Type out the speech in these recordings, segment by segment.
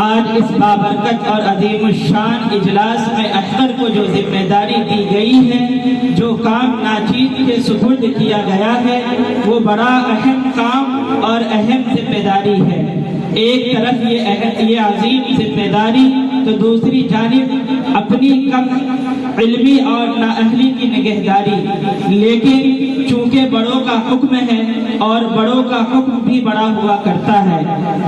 آج اس بابرکت اور عظیم الشان اجلاس میں اختر کو جو ذمہ داری دی گئی ہے، جو کام ناچیز کے سپرد کیا گیا ہے، وہ بڑا اہم کام اور اہم ذمہ داری ہے۔ ایک طرف یہ عظیم ذمہ داری تو دوسری جانب اپنی کم علمی اور نااہلی کی نگہداری، لیکن چونکہ بڑوں کا حکم ہے اور بڑوں کا حکم بھی بڑا ہوا کرتا ہے،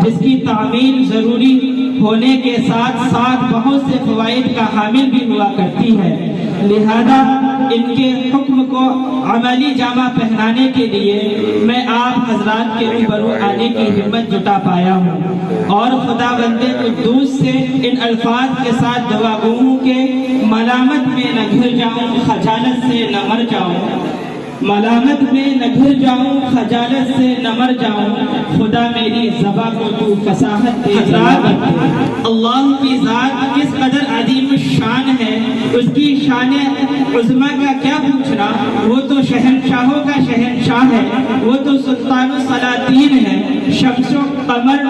جس کی تعمیل ضروری ہونے کے ساتھ ساتھ بہت سے فوائد کا حامل بھی ہوا کرتی ہے، لہذا ان کے حکم کو عملی جامہ پہنانے کے لیے میں آپ حضرات کے روبرو آنے کی ہمت جٹا پایا ہوں، اور خدا بند قدوس سے ان الفاظ کے ساتھ دعا گو ہوں کہ ملامت میں نہ گھر جاؤں، خجالت سے نہ مر جاؤں، ملامت میں نہ گھر جاؤں، خجالت سے نہ مر جاؤں، خدا میری زباں کو تو فصاحت دے۔ اللہ کی ذات کس قدر عظیم الشان ہے، اس کی شان عظمہ کا کیا پوچھنا، وہ تو شہنشاہوں کا شہنشاہ ہے، وہ تو سلطان السلاطین ہے، شمس و قمر،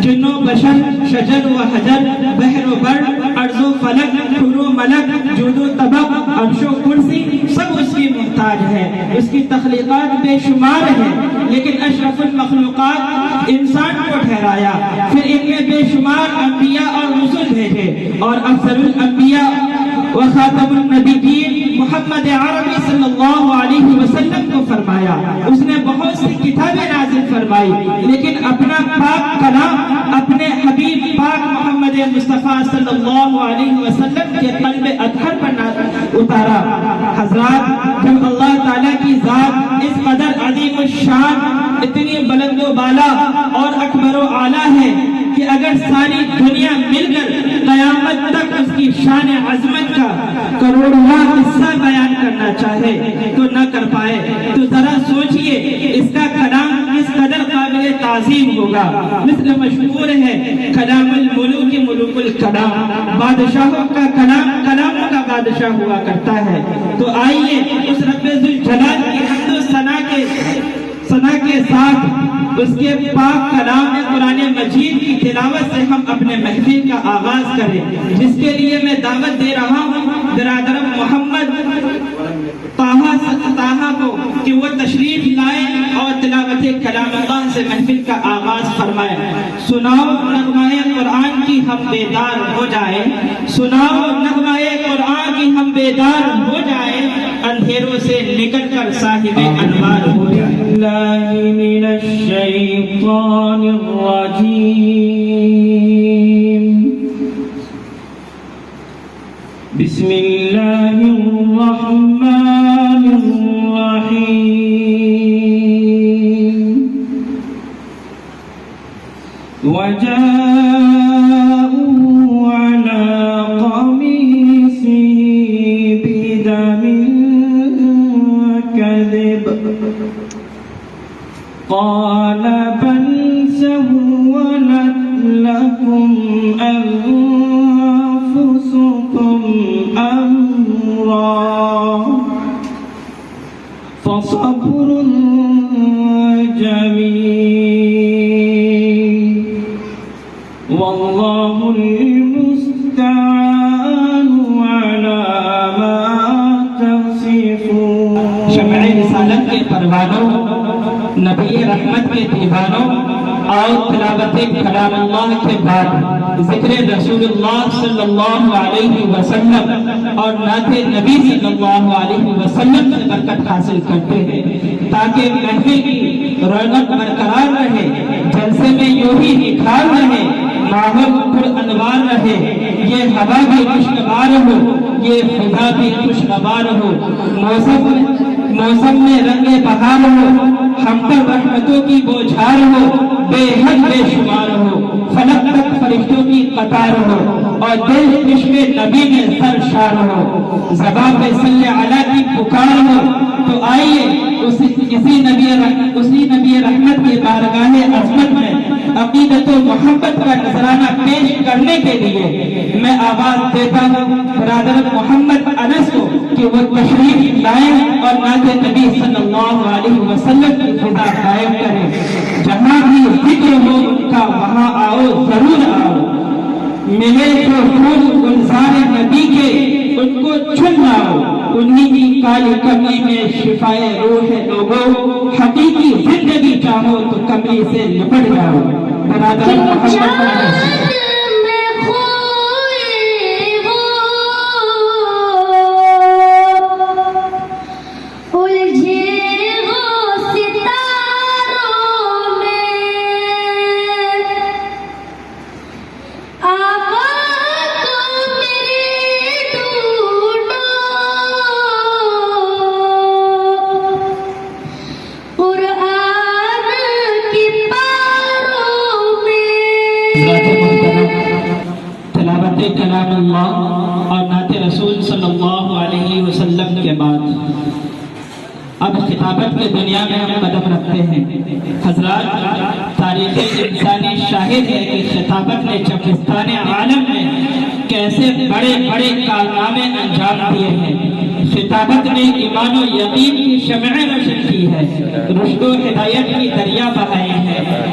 جن و بشر، شجر و حجر، بحر و بر، ارض و فلک، حور و ملک، جود و طبق، عرش و کرسی، سب اس کی محتاج ہے، اس کی تخلیقات بے شمار ہے، لیکن اشرف المخلوقات انسان کو ٹھہرایا، پھر ان میں بے شمار انبیاء اور رسل بھیجے، اور افضل الانبیاء و خاتم النبیین محمد عربی صلی اللہ علیہ وسلم کو فرمایا۔ اس نے بہت سی کتابیں نازل فرمائی، لیکن اپنا پاک کلام اپنے حبیب پاک محمد مصطفیٰ صلی اللہ علیہ وسلم کے قلب اطہر پر اتارا۔ حضرات، جب اللہ تعالیٰ کی ذات اس قدر عظیم الشان، اتنی بلند و بالا اور اکبر و اعلیٰ ہے کہ اگر ساری دنیا مل کر قیامت تک اس کی شان عظمت کا کروڑواں قصہ بیان کرنا چاہے تو نہ کر پائے، تو ذرا سوچئے اس کا کلام کس قدر قابل تعظیم ہوگا۔ مثل مشہور ہے کلام الملوک ملوک الکلام، بادشاہوں کا کلام کلاموں کا بادشاہ ہوا کرتا ہے۔ تو آئیے اس رب ذوالجلال کی حمد و ثنا کے ساتھ اس کے پاک کلام قرآن مجید کی تلاوت سے ہم اپنے محفل کا آغاز کریں، جس کے لیے میں دعوت دے رہا ہوں برادر محمد طاہا کو کہ وہ تشریف لائیں اور تلاوت کلام اللہ سے محفل کا آغاز فرمائیں۔ سناؤ نغمہ قرآن کی ہم بیدار ہو جائیں، سناؤ نغمہ قرآن کی ہم بیدار ہو جائیں، اندھیروں سے نکل کر صاحب انوار ہو جائیں۔ اللہ من الشیطان الرجیم، بسم اللہ الرحمن الرحیم، وجاءوا على قميصه بدم كذب، قال بل سولت لكم أنفسكم أمرا فصبر جميل والله المستعان على ما تصفون۔ شمع رسالت کے پروانوں، نبی رحمت کے دیوانوں، اور تلاوت کلام اللہ کے بعد ذکر رسول اللہ صلی اللہ علیہ وسلم اور نعت نبی صلی اللہ علیہ وسلم سے برکت حاصل کرتے ہیں، تاکہ محفل کی رونق برقرار رہے، جلسے میں یوں ہی نکھار رہے، ماحول پر انوار رہے، یہ ہوا بھی خوشگوار ہو، یہ فضا بھی خوشگوار ہو، موسم میں رنگ بہار ہو، ہم پر رحمتوں کی بوچھار ہو، بے حد بے شمار ہو، فلک تک فرشتوں کی قطار ہو، اور دل عشق نبی میں سرشار ہو، زبان پہ صلی علی کی پکار ہو۔ تو آئیے اسی نبی رحمت کی بارگاہ عظمت میں عقیدت و محبت کا نذرانہ پیش کرنے کے لیے میں آواز دیتا ہوں برادر محمد انس کو کہ وہ تشریف لائیں اور نعت نبی صلی اللہ علیہ وسلم کی فضا قائم کریں۔ جہاں بھی ذکر ہو ان کا وہاں آؤ، ضرور آؤ۔ ملے جو پھول گلزار نبی کے ان کو چن لاؤ، انہی کی کالی کملی میں شفائے روح ہے لوگوں، حقیقی زندگی چاہو تو کملی سے لپٹ جاؤ۔ برادر محمد تلاوت کلام اللہ اور نعت رسول صلی اللہ علیہ وسلم کے بعد اب خطابت کی دنیا میں ہم قدم رکھتے ہیں۔ حضرات، تاریخ انسانی شاہد ہے کہ خطابت نے چکستان عالم میں کیسے بڑے بڑے کارنامے انجام دیے ہیں۔ خطابت نے ایمان و یقین کی شمع روشن کی ہے، رشد و ہدایت کی دریا بہائی ہے۔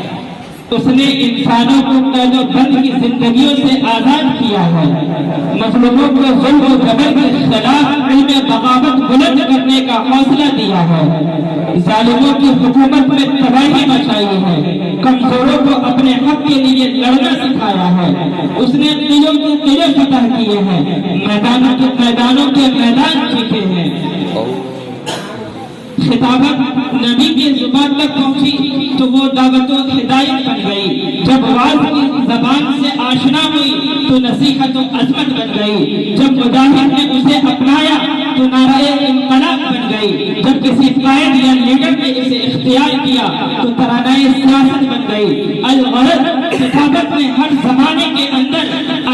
اس نے انسانوں کو قید و بند کی زندگیوں سے آزاد کیا ہے، مظلوموں کو ظلم و جبر کے خلاف علم بغاوت بلند کرنے کا حوصلہ دیا ہے، ظالموں کی حکومت میں تباہی مچائی ہے، کمزوروں کو اپنے حق کے لیے لڑنا سکھایا ہے۔ اس نے قلعوں کے قلعے فتح کیے ہیں، میدانوں کے میدان جیتے ہیں۔ خطابت نبی کی زبان تک پہنچی تو وہ دعوت و ہدایت بن گئی، جب واعظ کی زبان سے آشنا ہوئی تو نصیحت و عظمت بن گئی، جب مجاہد نے اسے اپنایا تو نعرہ انقلاب بن گئی، جب کسی قائد یا لیڈر نے اسے اختیار کیا تو ترانہ سیاست بن گئی۔ الغرض، خطابت نے ہر زمانے کے اندر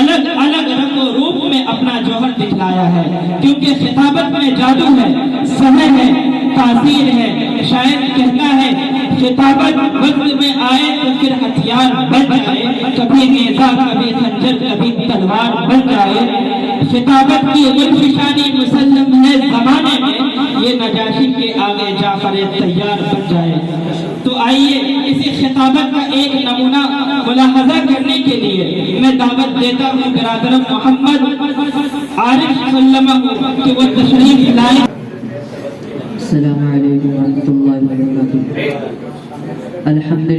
الگ الگ رنگ و روپ میں اپنا جوہر دکھلایا ہے، کیونکہ خطابت میں جادو ہے، سحر ہے، تاثیر ہے۔ شاعر کہتا ہے خطابت وقت میں آئے تو پھر ہتھیار بن جائے، کبھی نیزہ کبھی خنجر کبھی تلوار بن جائے۔ خطابت کی گلفشانی مسلم ہے زمانے میں، یہ نجاشی کے آگے جعفر تیار بن جائے۔ تو آئیے اسی خطابت کا ایک نمونہ ملاحظہ کرنے کے لیے میں دعوت دیتا ہوں برادر محمد عارف سلمہ کہ وہ تشریف لائیں۔ السلام علیکم ورحمۃ اللہ وبرکاتہ۔ الحمد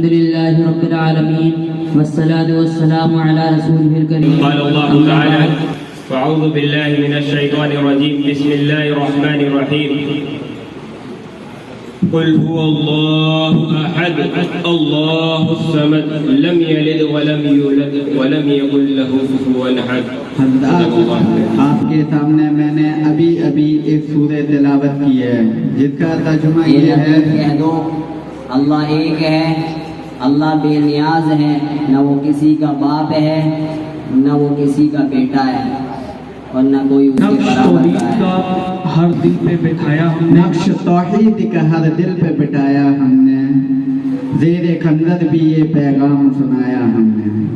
للہ رب العالمین والصلاة والسلام علی رسولہ الکریم۔ قال اللہ تعالی فاعوذ باللہ من الشیطان الرجیم بسم اللہ الرحمن الرحیم قل هو الله احد الله الصمد لم يلد ولم يولد ولم يكن له كفوا احد۔ حضرات، آپ کے سامنے میں نے ابھی ایک سورہ تلاوت کی ہے جس کا ترجمہ یہ ہے، کہہ دو اللہ ایک ہے، اللہ بے نیاز ہے، نہ وہ کسی کا باپ ہے نہ وہ کسی کا بیٹا ہے اور نہ کوئی اس کے برابر کا ہے۔ ہر دل پہ بٹھایا ہم نے، نقش توحید کا ہر دل پہ بٹایا ہم نے، زیر خندق بھی یہ پیغام سنایا ہم نے۔